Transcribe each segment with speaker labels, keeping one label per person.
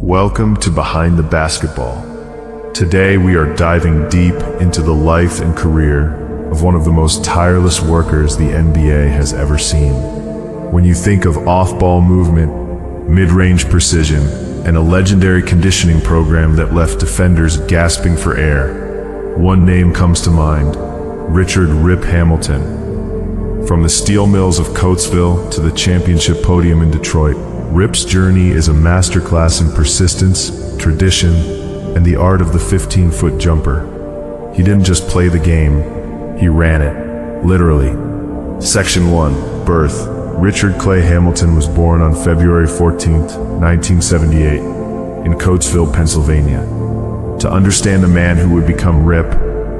Speaker 1: Welcome to Behind the Basketball. Today we are diving deep into the life and career of one of the most tireless workers the NBA has ever seen. When you think of off-ball movement, mid-range precision, and a legendary conditioning program that left defenders gasping for air, one name comes to mind: Richard "Rip" Hamilton. From the steel mills of Coatesville to the championship podium in Detroit, Rip's journey is a masterclass in persistence, tradition, and the art of the 15-foot jumper. He didn't just play the game, he ran it, literally. Section 1. Birth. Richard Clay Hamilton was born on February 14, 1978, in Coatesville, Pennsylvania. To understand a man who would become Rip,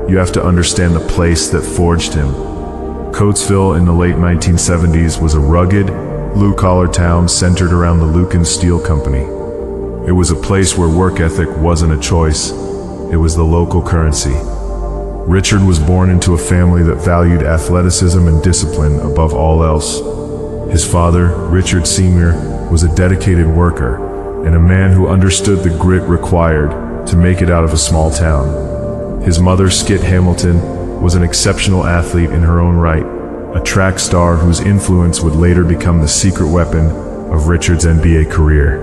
Speaker 1: you have to understand the place that forged him. Coatesville in the late 1970s was a rugged, blue-collar town centered around the Lucan Steel Company. It was a place where work ethic wasn't a choice, it was the local currency. Richard was born into a family that valued athleticism and discipline above all else. His father, Richard Sr., was a dedicated worker and a man who understood the grit required to make it out of a small town. His mother, Skit Hamilton, was an exceptional athlete in her own right, a track star whose influence would later become the secret weapon of Richard's NBA career.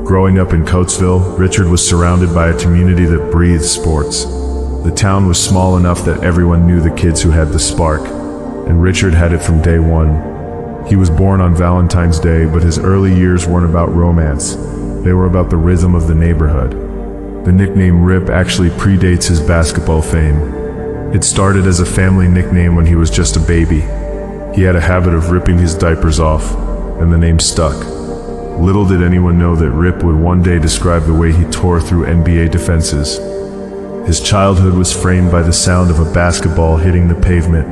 Speaker 1: Growing up in Coatesville, Richard was surrounded by a community that breathed sports. The town was small enough that everyone knew the kids who had the spark, and Richard had it from day one. He was born on Valentine's Day, but his early years weren't about romance. They were about the rhythm of the neighborhood. The nickname Rip actually predates his basketball fame. It started as a family nickname when he was just a baby. He had a habit of ripping his diapers off, and the name stuck. Little did anyone know that Rip would one day describe the way he tore through NBA defenses. His childhood was framed by the sound of a basketball hitting the pavement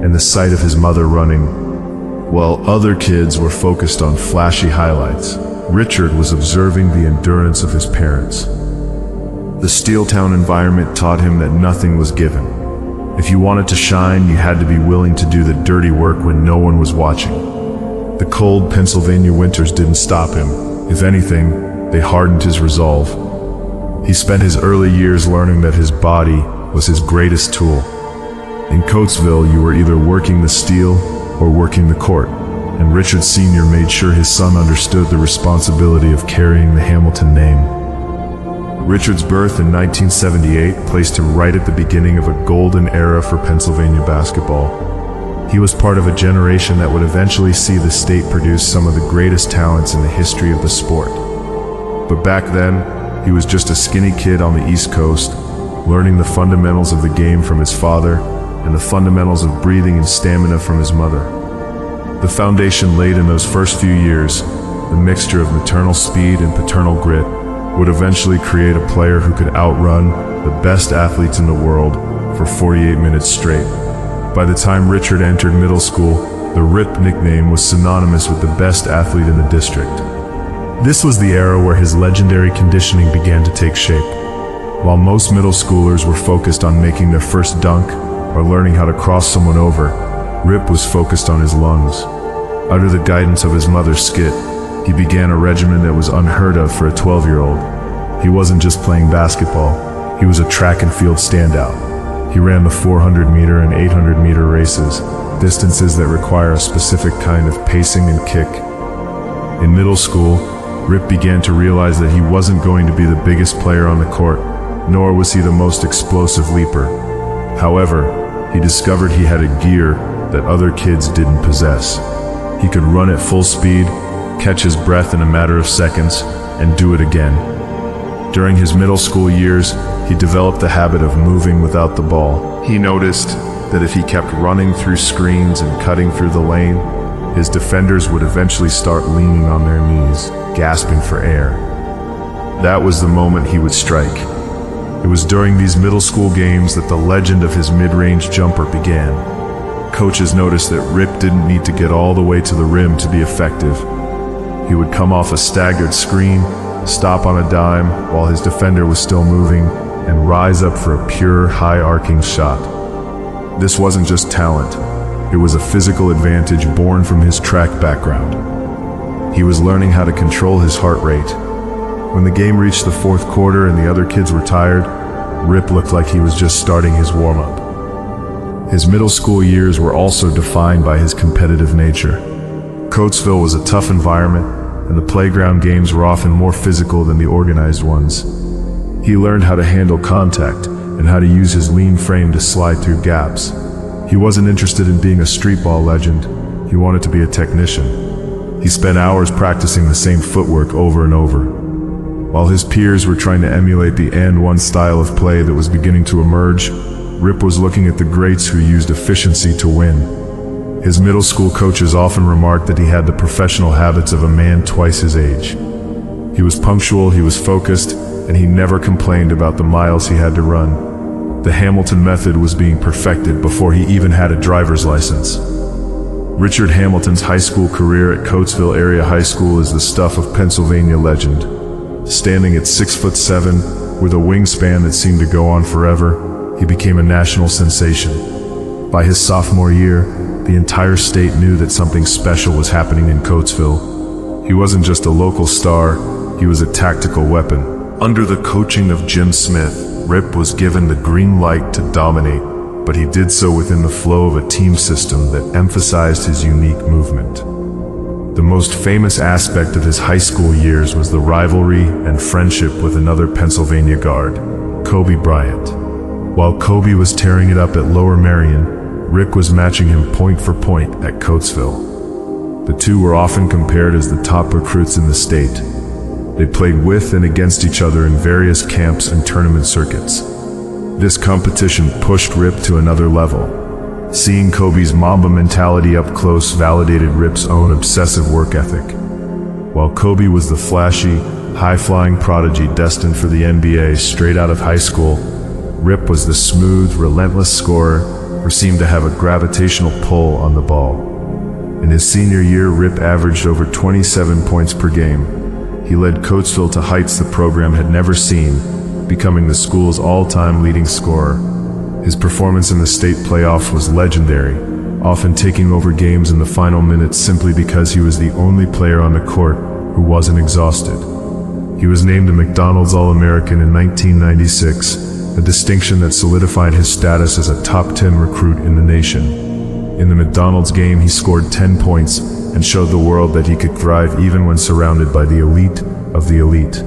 Speaker 1: and the sight of his mother running. While other kids were focused on flashy highlights, Richard was observing the endurance of his parents. The Steeltown environment taught him that nothing was given. If you wanted to shine, you had to be willing to do the dirty work when no one was watching. The cold Pennsylvania winters didn't stop him. If anything, they hardened his resolve. He spent his early years learning that his body was his greatest tool. In Coatesville, you were either working the steel or working the court, and Richard Sr. made sure his son understood the responsibility of carrying the Hamilton name. Richard's birth in 1978 placed him right at the beginning of a golden era for Pennsylvania basketball. He was part of a generation that would eventually see the state produce some of the greatest talents in the history of the sport. But back then, he was just a skinny kid on the East Coast, learning the fundamentals of the game from his father and the fundamentals of breathing and stamina from his mother. The foundation laid in those first few years, the mixture of maternal speed and paternal grit, would eventually create a player who could outrun the best athletes in the world for 48 minutes straight. By the time Richard entered middle school, the Rip nickname was synonymous with the best athlete in the district. This was the era where his legendary conditioning began to take shape. While most middle schoolers were focused on making their first dunk or learning how to cross someone over, Rip was focused on his lungs. Under the guidance of his mother, Skit, he began a regimen that was unheard of for a 12-year-old. He wasn't just playing basketball, he was a track and field standout. He ran the 400-meter and 800-meter races, distances that require a specific kind of pacing and kick. In middle school, Rip began to realize that he wasn't going to be the biggest player on the court, nor was he the most explosive leaper. However, he discovered he had a gear that other kids didn't possess. He could run at full speed, catch his breath in a matter of seconds, and do it again. During his middle school years, he developed the habit of moving without the ball. He noticed that if he kept running through screens and cutting through the lane, his defenders would eventually start leaning on their knees, gasping for air. That was the moment he would strike. It was during these middle school games that the legend of his mid-range jumper began. Coaches noticed that Rip didn't need to get all the way to the rim to be effective. He would come off a staggered screen, stop on a dime while his defender was still moving, and rise up for a pure, high-arcing shot. This wasn't just talent, it was a physical advantage born from his track background. He was learning how to control his heart rate, When the game reached the fourth quarter and the other kids were tired, Rip looked like he was just starting his warm-up. His middle school years were also defined by his competitive nature. Coatesville was a tough environment, and the playground games were often more physical than the organized ones. He learned how to handle contact and how to use his lean frame to slide through gaps. He wasn't interested in being a street ball legend. He wanted to be a technician. He spent hours practicing the same footwork over and over. While his peers were trying to emulate the and one style of play that was beginning to emerge, Rip was looking at the greats who used efficiency to win. His middle school coaches often remarked that he had the professional habits of a man twice his age. He was punctual, he was focused, and he never complained about the miles he had to run. The Hamilton method was being perfected before he even had a driver's license. Richard Hamilton's high school career at Coatesville Area High School is the stuff of Pennsylvania legend. Standing at 6'7", with a wingspan that seemed to go on forever, he became a national sensation. By his sophomore year, the entire state knew that something special was happening in Coatesville. He wasn't just a local star, he was a tactical weapon. Under the coaching of Jim Smith, Rip was given the green light to dominate, but he did so within the flow of a team system that emphasized his unique movement. The most famous aspect of his high school years was the rivalry and friendship with another Pennsylvania guard, Kobe Bryant. While Kobe was tearing it up at Lower Merion, Rip was matching him point for point at Coatesville. The two were often compared as the top recruits in the state. They played with and against each other in various camps and tournament circuits. This competition pushed Rip to another level. Seeing Kobe's Mamba mentality up close validated Rip's own obsessive work ethic. While Kobe was the flashy, high-flying prodigy destined for the NBA straight out of high school, Rip was the smooth, relentless scorer who seemed to have a gravitational pull on the ball. In his senior year, Rip averaged over 27 points per game. He led Coatesville to heights the program had never seen, becoming the school's all-time leading scorer. His performance in the state playoffs was legendary, often taking over games in the final minutes simply because he was the only player on the court who wasn't exhausted. He was named a McDonald's All-American in 1996, a distinction that solidified his status as a top 10 recruit in the nation. In the McDonald's game, he scored 10 points and showed the world that he could thrive even when surrounded by the elite of the elite.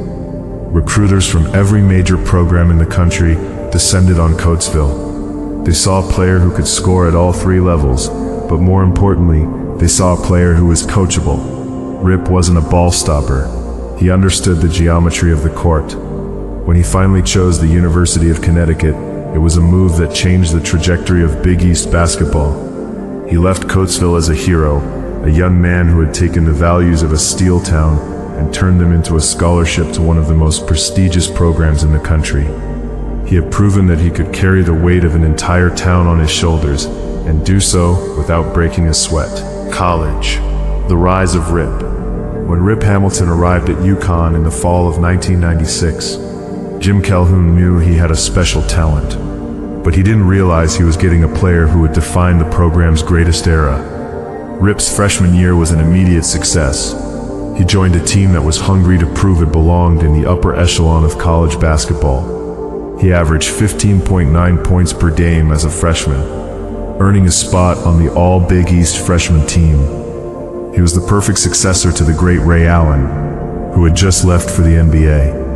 Speaker 1: Recruiters from every major program in the country descended on Coatesville. They saw a player who could score at all three levels, but more importantly, they saw a player who was coachable. Rip wasn't a ball stopper. He understood the geometry of the court. When he finally chose the University of Connecticut, it was a move that changed the trajectory of Big East basketball. He left Coatesville as a hero, a young man who had taken the values of a steel town and turned them into a scholarship to one of the most prestigious programs in the country. He had proven that he could carry the weight of an entire town on his shoulders, and do so without breaking a sweat. College. The rise of Rip. When Rip Hamilton arrived at UConn in the fall of 1996, Jim Calhoun knew he had a special talent, but he didn't realize he was getting a player who would define the program's greatest era. Rip's freshman year was an immediate success. He joined a team that was hungry to prove it belonged in the upper echelon of college basketball. He averaged 15.9 points per game as a freshman, earning a spot on the All-Big East freshman team. He was the perfect successor to the great Ray Allen, who had just left for the NBA.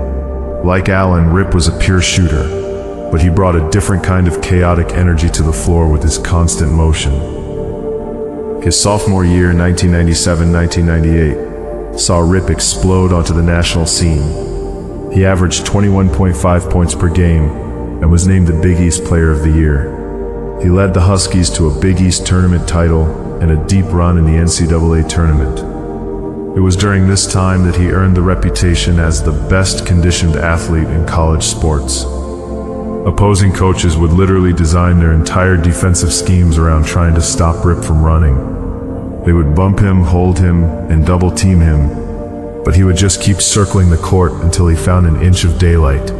Speaker 1: Like Allen, Rip was a pure shooter, but he brought a different kind of chaotic energy to the floor with his constant motion. His sophomore year, 1997-1998, saw Rip explode onto the national scene. He averaged 21.5 points per game and was named the Big East Player of the Year. He led the Huskies to a Big East tournament title and a deep run in the NCAA tournament. It was during this time that he earned the reputation as the best conditioned athlete in college sports. Opposing coaches would literally design their entire defensive schemes around trying to stop Rip from running. They would bump him, hold him, and double team him, but he would just keep circling the court until he found an inch of daylight.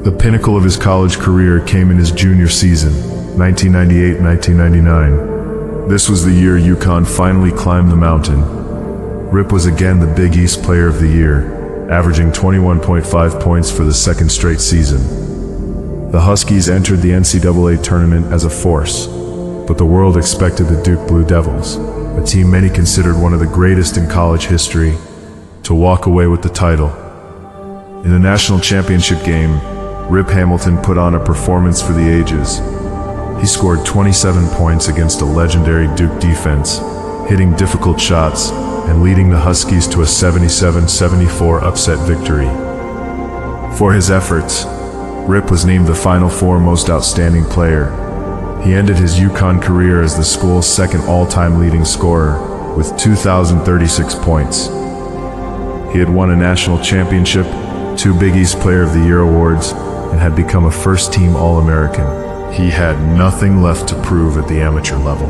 Speaker 1: The pinnacle of his college career came in his junior season, 1998-1999. This was the year UConn finally climbed the mountain. Rip was again the Big East Player of the Year, averaging 21.5 points for the second straight season. The Huskies entered the NCAA tournament as a force, but the world expected the Duke Blue Devils, a team many considered one of the greatest in college history, to walk away with the title. In the national championship game, Rip Hamilton put on a performance for the ages. He scored 27 points against a legendary Duke defense, hitting difficult shots and leading the Huskies to a 77-74 upset victory. For his efforts, Rip was named the Final Four Most Outstanding Player. He ended his UConn career as the school's second all-time leading scorer, with 2,036 points. He had won a national championship, 2 Big East Player of the Year awards, and had become a first-team All-American. He had nothing left to prove at the amateur level.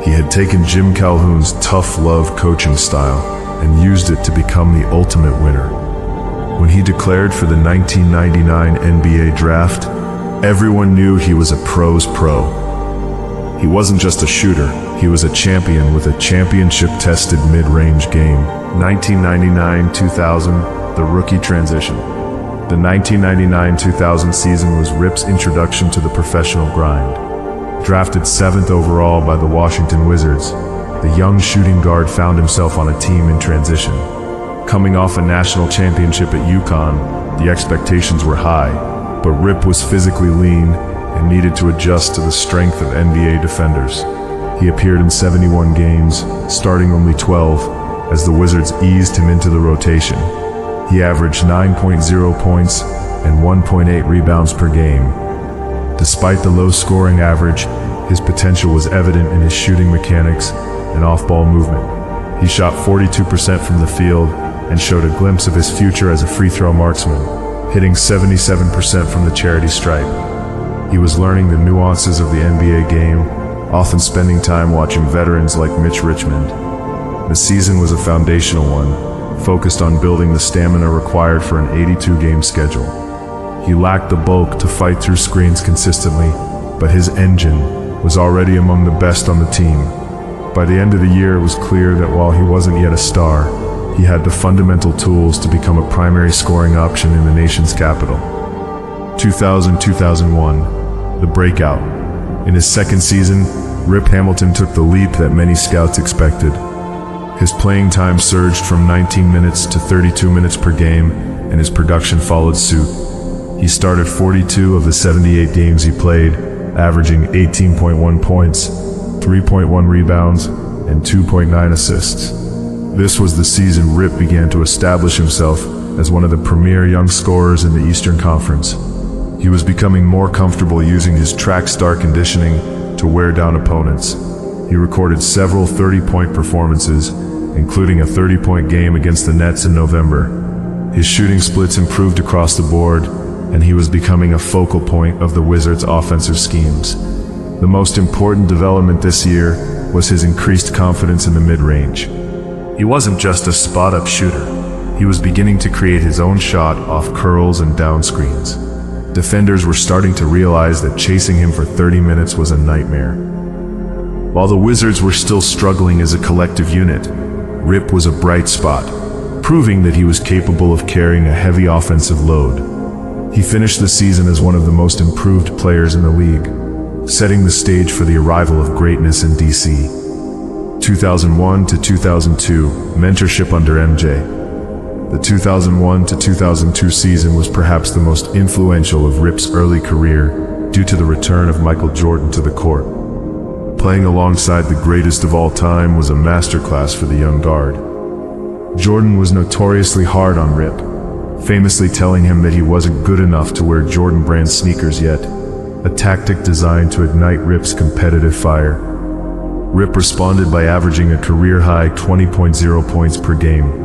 Speaker 1: He had taken Jim Calhoun's tough love coaching style and used it to become the ultimate winner. When he declared for the 1999 NBA draft, everyone knew he was a pro's pro. He wasn't just a shooter, he was a champion with a championship-tested mid-range game. 1999-2000, the rookie transition. The 1999-2000 season was Rip's introduction to the professional grind. Drafted 7th overall by the Washington Wizards, the young shooting guard found himself on a team in transition. Coming off a national championship at UConn, the expectations were high, but Rip was physically lean and needed to adjust to the strength of NBA defenders. He appeared in 71 games, starting only 12, as the Wizards eased him into the rotation. He averaged 9.0 points and 1.8 rebounds per game. Despite the low scoring average, his potential was evident in his shooting mechanics and off-ball movement. He shot 42% from the field and showed a glimpse of his future as a free throw marksman, hitting 77% from the charity stripe. He was learning the nuances of the NBA game, often spending time watching veterans like Mitch Richmond. The season was a foundational one, focused on building the stamina required for an 82-game schedule. He lacked the bulk to fight through screens consistently, but his engine was already among the best on the team. By the end of the year, it was clear that while he wasn't yet a star, he had the fundamental tools to become a primary scoring option in the nation's capital. 2000-2001, the breakout. In his second season, Rip Hamilton took the leap that many scouts expected. His playing time surged from 19 minutes to 32 minutes per game, and his production followed suit. He started 42 of the 78 games he played, averaging 18.1 points, 3.1 rebounds, and 2.9 assists. This was the season Rip began to establish himself as one of the premier young scorers in the Eastern Conference. He was becoming more comfortable using his track star conditioning to wear down opponents. He recorded several 30-point performances, including a 30-point game against the Nets in November. His shooting splits improved across the board, and he was becoming a focal point of the Wizards' offensive schemes. The most important development this year was his increased confidence in the mid-range. He wasn't just a spot-up shooter. He was beginning to create his own shot off curls and down screens. Defenders were starting to realize that chasing him for 30 minutes was a nightmare. While the Wizards were still struggling as a collective unit, Rip was a bright spot, proving that he was capable of carrying a heavy offensive load. He finished the season as one of the most improved players in the league, setting the stage for the arrival of greatness in DC. 2001-2002, mentorship under MJ. The 2001-2002 season was perhaps the most influential of Rip's early career due to the return of Michael Jordan to the court. Playing alongside the greatest of all time was a masterclass for the young guard. Jordan was notoriously hard on Rip, famously telling him that he wasn't good enough to wear Jordan brand sneakers yet, a tactic designed to ignite Rip's competitive fire. Rip responded by averaging a career-high 20.0 points per game.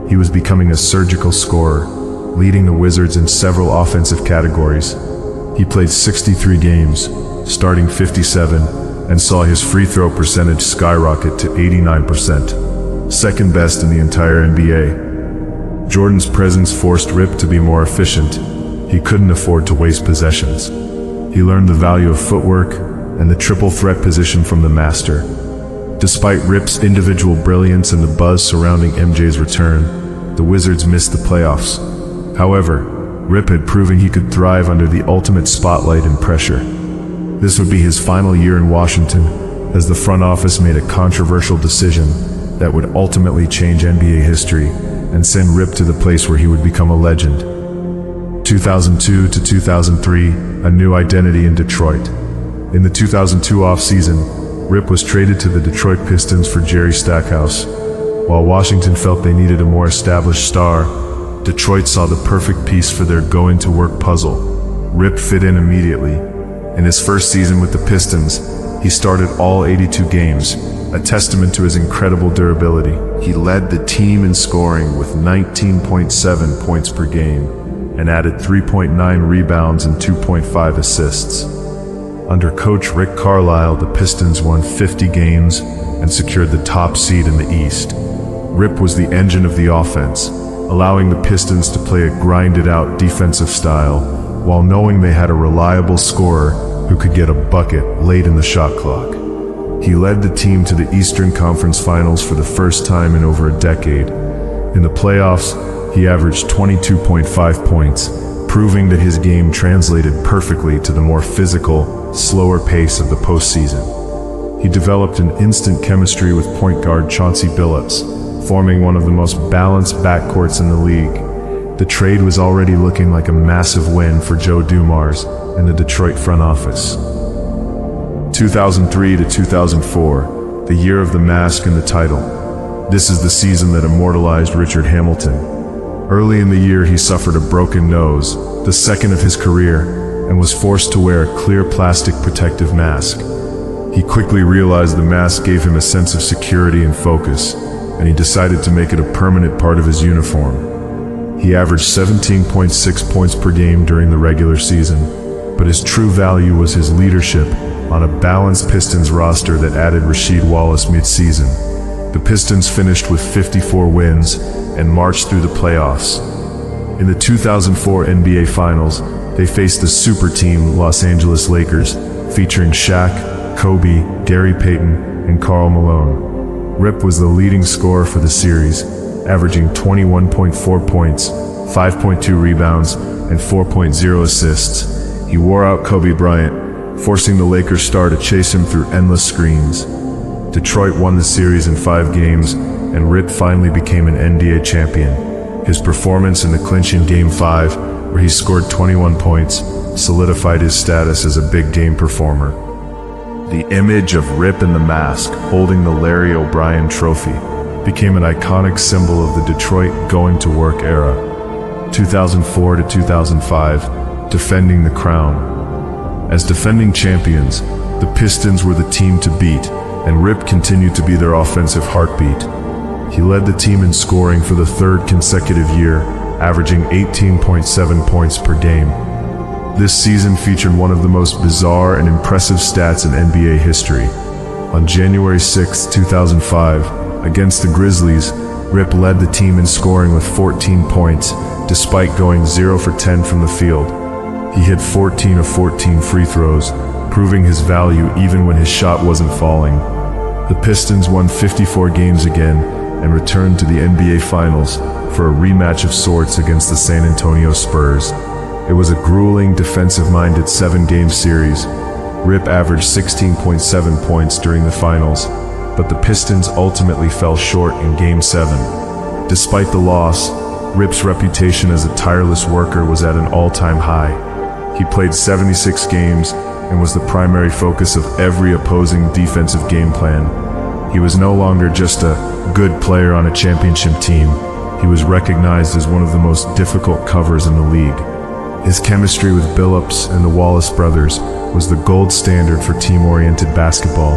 Speaker 1: He was becoming a surgical scorer, leading the Wizards in several offensive categories. He played 63 games, starting 57, and saw his free throw percentage skyrocket to 89%, second best in the entire NBA. Jordan's presence forced Rip to be more efficient. He couldn't afford to waste possessions. He learned the value of footwork and the triple threat position from the master. Despite Rip's individual brilliance and the buzz surrounding MJ's return, the Wizards missed the playoffs. However, Rip had proven he could thrive under the ultimate spotlight and pressure. This would be his final year in Washington, as the front office made a controversial decision that would ultimately change NBA history and send Rip to the place where he would become a legend. 2002 to 2003, a new identity in Detroit. In the 2002 offseason, Rip was traded to the Detroit Pistons for Jerry Stackhouse. While Washington felt they needed a more established star, Detroit saw the perfect piece for their going-to-work puzzle. Rip fit in immediately. In his first season with the Pistons, he started all 82 games, a testament to his incredible durability. He led the team in scoring with 19.7 points per game and added 3.9 rebounds and 2.5 assists. Under coach Rick Carlisle, the Pistons won 50 games and secured the top seed in the East. Rip was the engine of the offense, allowing the Pistons to play a grinded-out defensive style while knowing they had a reliable scorer who could get a bucket late in the shot clock. He led the team to the Eastern Conference Finals for the first time in over a decade. In the playoffs, he averaged 22.5 points, proving that his game translated perfectly to the more physical, slower pace of the postseason. He developed an instant chemistry with point guard Chauncey Billups, forming one of the most balanced backcourts in the league. The trade was already looking like a massive win for Joe Dumars and the Detroit front office. 2003 to 2004, the year of the mask and the title. This is the season that immortalized Richard Hamilton. Early in the year, he suffered a broken nose, the second of his career, and was forced to wear a clear plastic protective mask. He quickly realized the mask gave him a sense of security and focus, and he decided to make it a permanent part of his uniform. He averaged 17.6 points per game during the regular season, but his true value was his leadership on a balanced Pistons roster that added Rasheed Wallace mid-season. The Pistons finished with 54 wins and marched through the playoffs. In the 2004 NBA Finals, they faced the super team Los Angeles Lakers, featuring Shaq, Kobe, Gary Payton, and Karl Malone. Rip was the leading scorer for the series, averaging 21.4 points, 5.2 rebounds, and 4.0 assists. He wore out Kobe Bryant, forcing the Lakers star to chase him through endless screens. Detroit won the series in 5 games, and Rip finally became an NBA champion. His performance in the clinching Game 5, where he scored 21 points, solidified his status as a big game performer. The image of Rip in the mask, holding the Larry O'Brien trophy, became an iconic symbol of the Detroit going-to-work era. 2004 to 2005, defending the crown. As defending champions, the Pistons were the team to beat, and Rip continued to be their offensive heartbeat. He led the team in scoring for the 3rd consecutive year, averaging 18.7 points per game. This season featured one of the most bizarre and impressive stats in NBA history. On January 6, 2005, against the Grizzlies, Rip led the team in scoring with 14 points, despite going 0 for 10 from the field. He hit 14 of 14 free throws, proving his value even when his shot wasn't falling. The Pistons won 54 games again and returned to the NBA Finals for a rematch of sorts against the San Antonio Spurs. It was a grueling, defensive-minded 7-game series. Rip averaged 16.7 points during the finals, but the Pistons ultimately fell short in Game 7. Despite the loss, Rip's reputation as a tireless worker was at an all-time high. He played 76 games and was the primary focus of every opposing defensive game plan. He was no longer just a good player on a championship team. He was recognized as one of the most difficult covers in the league. His chemistry with Billups and the Wallace brothers was the gold standard for team-oriented basketball.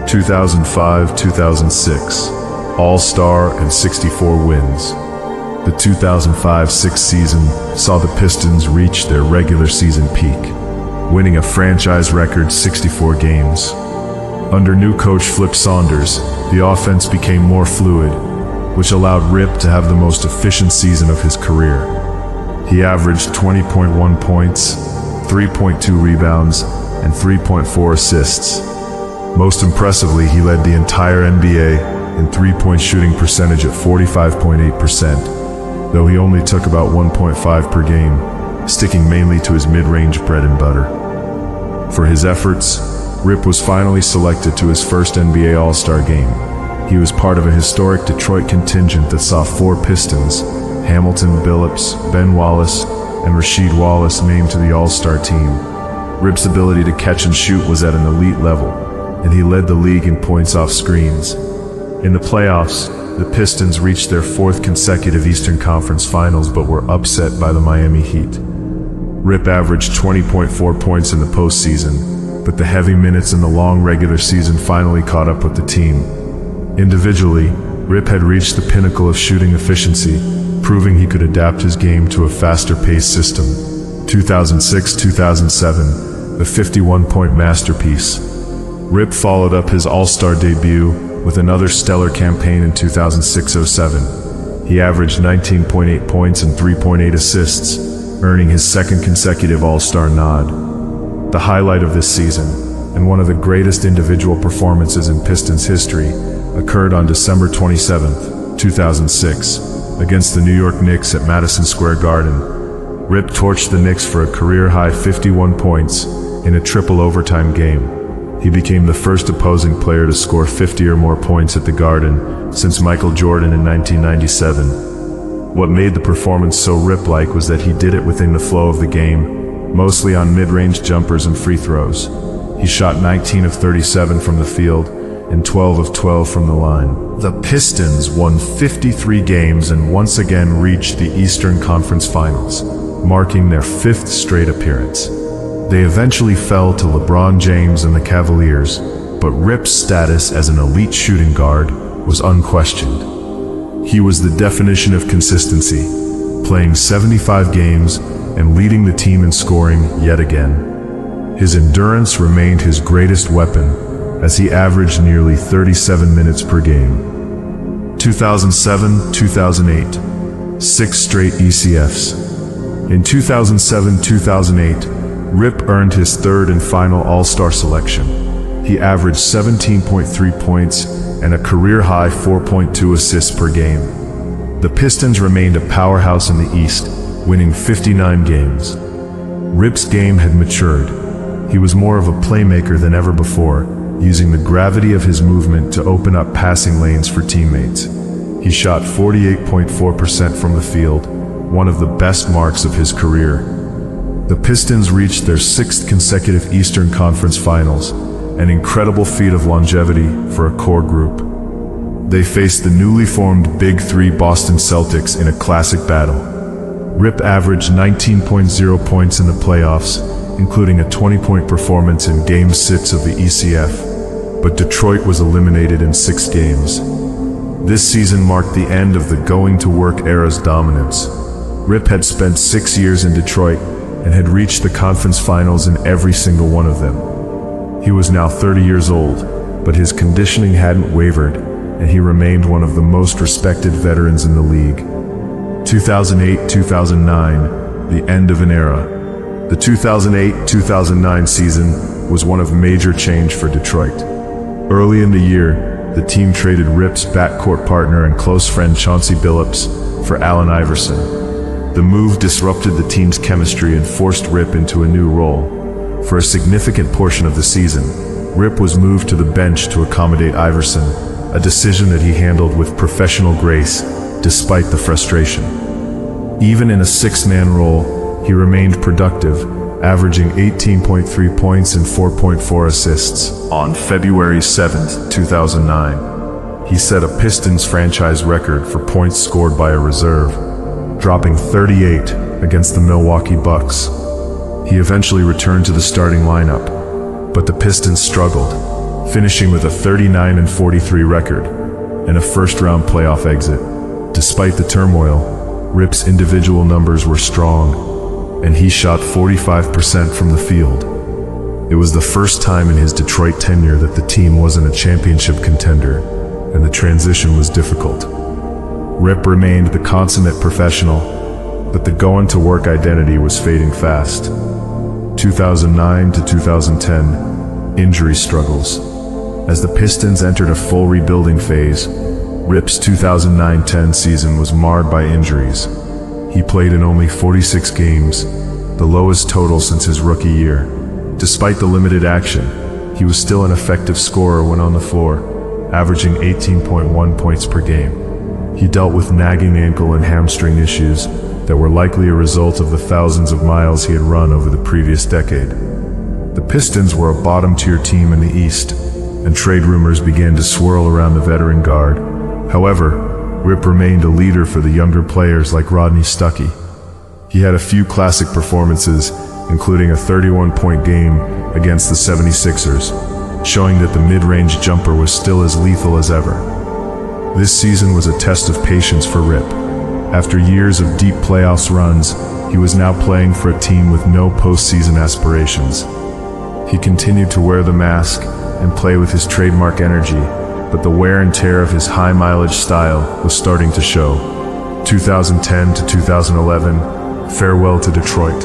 Speaker 1: 2005-2006, All-Star and 64 wins. The 2005-06 season saw the Pistons reach their regular season peak, winning a franchise record 64 games. Under new coach Flip Saunders, the offense became more fluid, which allowed Rip to have the most efficient season of his career. He averaged 20.1 points, 3.2 rebounds, and 3.4 assists. Most impressively, he led the entire NBA in three-point shooting percentage at 45.8%. though he only took about 1.5 per game, sticking mainly to his mid-range bread and butter. For his efforts, Rip was finally selected to his first NBA All-Star game. He was part of a historic Detroit contingent that saw 4 Pistons, Hamilton, Billups, Ben Wallace, and Rasheed Wallace named to the All-Star team. Rip's ability to catch and shoot was at an elite level, and he led the league in points off screens. In the playoffs, the Pistons reached their 4th consecutive Eastern Conference Finals but were upset by the Miami Heat. Rip averaged 20.4 points in the postseason, but the heavy minutes in the long regular season finally caught up with the team. Individually, Rip had reached the pinnacle of shooting efficiency, proving he could adapt his game to a faster-paced system. 2006-2007, the 51-point masterpiece. Rip followed up his All-Star debut with another stellar campaign in 2006-07. He averaged 19.8 points and 3.8 assists, earning his 2nd consecutive All-Star nod. The highlight of this season, and one of the greatest individual performances in Pistons history, occurred on December 27, 2006, against the New York Knicks at Madison Square Garden. Rip torched the Knicks for a career-high 51 points in a triple overtime game. He became the first opposing player to score 50 or more points at the Garden since Michael Jordan in 1997. What made the performance so Rip-like was that he did it within the flow of the game, mostly on mid-range jumpers and free throws. He shot 19 of 37 from the field and 12 of 12 from the line. The Pistons won 53 games and once again reached the Eastern Conference Finals, marking their 5th straight appearance. They eventually fell to LeBron James and the Cavaliers, but Rip's status as an elite shooting guard was unquestioned. He was the definition of consistency, playing 75 games and leading the team in scoring yet again. His endurance remained his greatest weapon, as he averaged nearly 37 minutes per game. 2007-2008, 6 straight ECFs. In 2007-2008, Rip earned his 3rd and final All-Star selection. He averaged 17.3 points and a career-high 4.2 assists per game. The Pistons remained a powerhouse in the East, winning 59 games. Rip's game had matured. He was more of a playmaker than ever before, using the gravity of his movement to open up passing lanes for teammates. He shot 48.4% from the field, one of the best marks of his career. The Pistons reached their 6th consecutive Eastern Conference Finals, an incredible feat of longevity for a core group. They faced the newly formed Big Three Boston Celtics in a classic battle. Rip averaged 19.0 points in the playoffs, including a 20-point performance in Game 6 of the ECF, but Detroit was eliminated in 6 games. This season marked the end of the going-to-work era's dominance. Rip had spent 6 years in Detroit and had reached the conference finals in every single one of them. He was now 30 years old, but his conditioning hadn't wavered, and he remained one of the most respected veterans in the league. 2008-2009, the end of an era. The 2008-2009 season was one of major change for Detroit. Early in the year, the team traded Rip's backcourt partner and close friend Chauncey Billups for Allen Iverson. The move disrupted the team's chemistry and forced Rip into a new role. For a significant portion of the season, Rip was moved to the bench to accommodate Iverson, a decision that he handled with professional grace, despite the frustration. Even in a 6-man role, he remained productive, averaging 18.3 points and 4.4 assists. On February 7, 2009, he set a Pistons franchise record for points scored by a reserve, dropping 38 against the Milwaukee Bucks. He eventually returned to the starting lineup, but the Pistons struggled, finishing with a 39-43 record and a first-round playoff exit. Despite the turmoil, Rip's individual numbers were strong, and he shot 45% from the field. It was the first time in his Detroit tenure that the team wasn't a championship contender, and the transition was difficult. Rip remained the consummate professional, but the going-to-work identity was fading fast. 2009 to 2010, injury struggles. As the Pistons entered a full rebuilding phase, Rip's 2009-10 season was marred by injuries. He played in only 46 games, the lowest total since his rookie year. Despite the limited action, he was still an effective scorer when on the floor, averaging 18.1 points per game. He dealt with nagging ankle and hamstring issues that were likely a result of the thousands of miles he had run over the previous decade. The Pistons were a bottom-tier team in the East, and trade rumors began to swirl around the veteran guard. However, Rip remained a leader for the younger players like Rodney Stuckey. He had a few classic performances, including a 31-point game against the 76ers, showing that the mid-range jumper was still as lethal as ever. This season was a test of patience for Rip. After years of deep playoffs runs, he was now playing for a team with no postseason aspirations. He continued to wear the mask and play with his trademark energy, but the wear and tear of his high-mileage style was starting to show. 2010 to 2011, farewell to Detroit.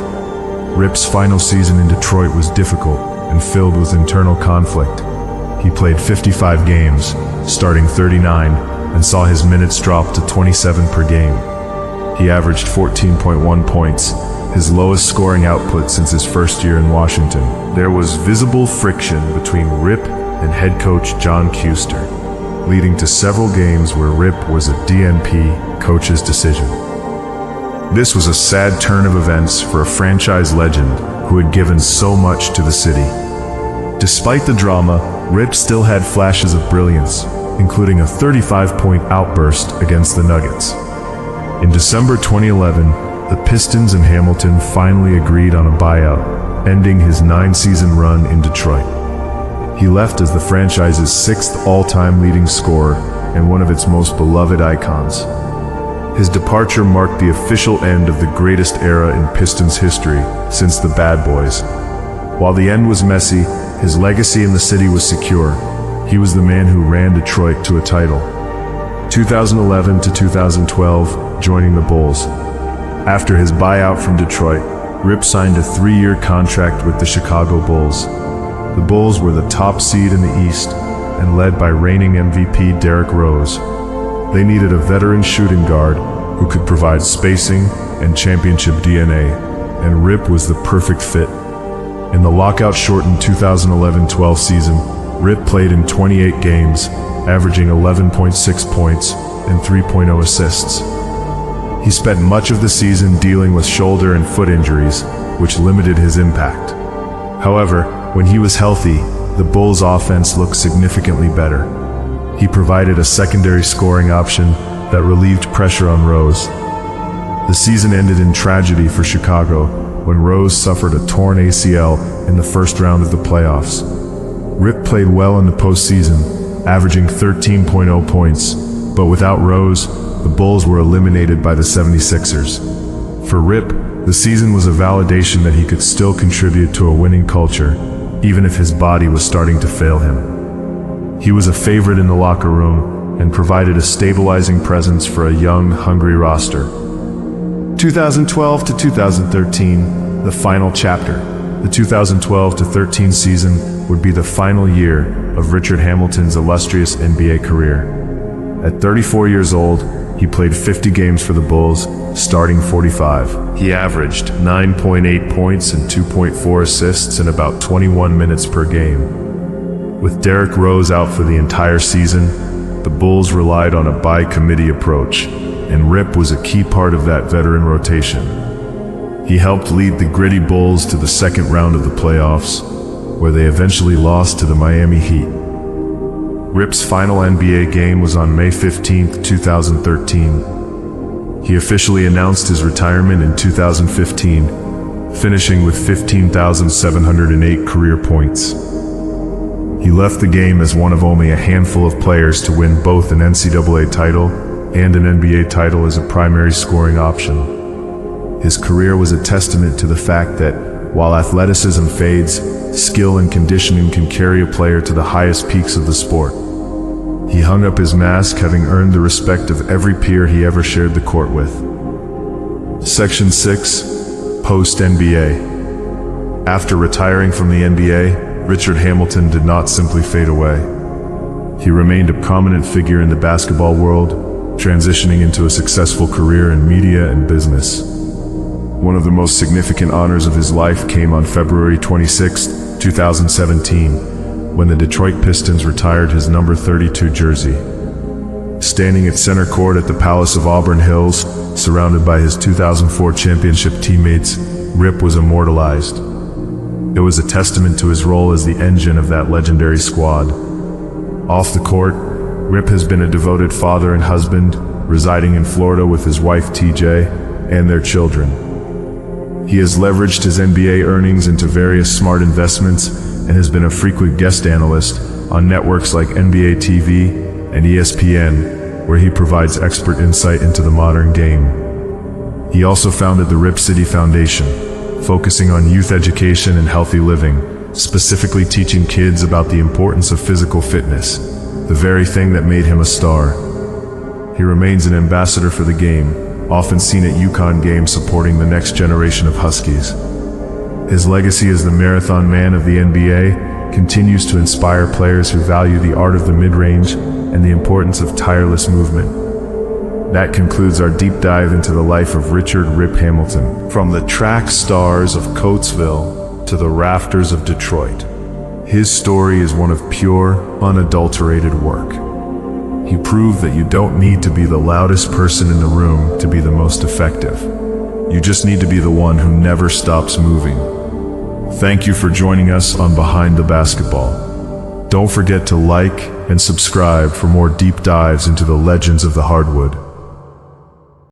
Speaker 1: Rip's final season in Detroit was difficult and filled with internal conflict. He played 55 games, starting 39, and saw his minutes drop to 27 per game. He averaged 14.1 points, his lowest scoring output since his first year in Washington. There was visible friction between Rip and head coach John Kuester, leading to several games where Rip was a DNP coach's decision. This was a sad turn of events for a franchise legend who had given so much to the city. Despite the drama, Rip still had flashes of brilliance, including a 35-point outburst against the Nuggets. In December 2011, the Pistons and Hamilton finally agreed on a buyout, ending his 9-season run in Detroit. He left as the franchise's 6th all-time leading scorer and one of its most beloved icons. His departure marked the official end of the greatest era in Pistons history since the Bad Boys. While the end was messy, his legacy in the city was secure. He was the man who ran Detroit to a title. 2011 to 2012, joining the Bulls. After his buyout from Detroit, Rip signed a 3-year contract with the Chicago Bulls. The Bulls were the top seed in the East and led by reigning MVP Derrick Rose. They needed a veteran shooting guard who could provide spacing and championship DNA, and Rip was the perfect fit. In the lockout-shortened 2011-12 season, Rip played in 28 games, averaging 11.6 points and 3.0 assists. He spent much of the season dealing with shoulder and foot injuries, which limited his impact. However, when he was healthy, the Bulls' offense looked significantly better. He provided a secondary scoring option that relieved pressure on Rose. The season ended in tragedy for Chicago when Rose suffered a torn ACL in the first round of the playoffs. Rip played well in the postseason, averaging 13.0 points, but without Rose, the Bulls were eliminated by the 76ers. For Rip, the season was a validation that he could still contribute to a winning culture, even if his body was starting to fail him. He was a favorite in the locker room and provided a stabilizing presence for a young, hungry roster. 2012 to 2013, the final chapter. The 2012 to 13 season would be the final year of Richard Hamilton's illustrious NBA career. At 34 years old, he played 50 games for the Bulls, starting 45. He averaged 9.8 points and 2.4 assists in about 21 minutes per game. With Derrick Rose out for the entire season, the Bulls relied on a by-committee approach, and Rip was a key part of that veteran rotation. He helped lead the gritty Bulls to the second round of the playoffs, where they eventually lost to the Miami Heat. Rip's final NBA game was on May 15, 2013. He officially announced his retirement in 2015, finishing with 15,708 career points. He left the game as one of only a handful of players to win both an NCAA title and an NBA title as a primary scoring option. His career was a testament to the fact that, while athleticism fades, skill and conditioning can carry a player to the highest peaks of the sport. He hung up his mask, having earned the respect of every peer he ever shared the court with. Section 6. Post-NBA. After retiring from the NBA, Richard Hamilton did not simply fade away. He remained a prominent figure in the basketball world, transitioning into a successful career in media and business. One of the most significant honors of his life came on February 26, 2017, when the Detroit Pistons retired his number 32 jersey. Standing at center court at the Palace of Auburn Hills, surrounded by his 2004 championship teammates, Rip was immortalized. It was a testament to his role as the engine of that legendary squad. Off the court, Rip has been a devoted father and husband, residing in Florida with his wife TJ and their children. He has leveraged his NBA earnings into various smart investments and has been a frequent guest analyst on networks like NBA TV and ESPN, where he provides expert insight into the modern game. He also founded the Rip City Foundation, focusing on youth education and healthy living, specifically teaching kids about the importance of physical fitness, the very thing that made him a star. He remains an ambassador for the game, often seen at UConn games supporting the next generation of Huskies. His legacy as the marathon man of the NBA continues to inspire players who value the art of the mid-range and the importance of tireless movement. That concludes our deep dive into the life of Richard "Rip" Hamilton. From the track stars of Coatesville to the rafters of Detroit, his story is one of pure, unadulterated work. He proved that you don't need to be the loudest person in the room to be the most effective. You just need to be the one who never stops moving. Thank you for joining us on Behind the Basketball. Don't forget to like and subscribe for more deep dives into the legends of the hardwood.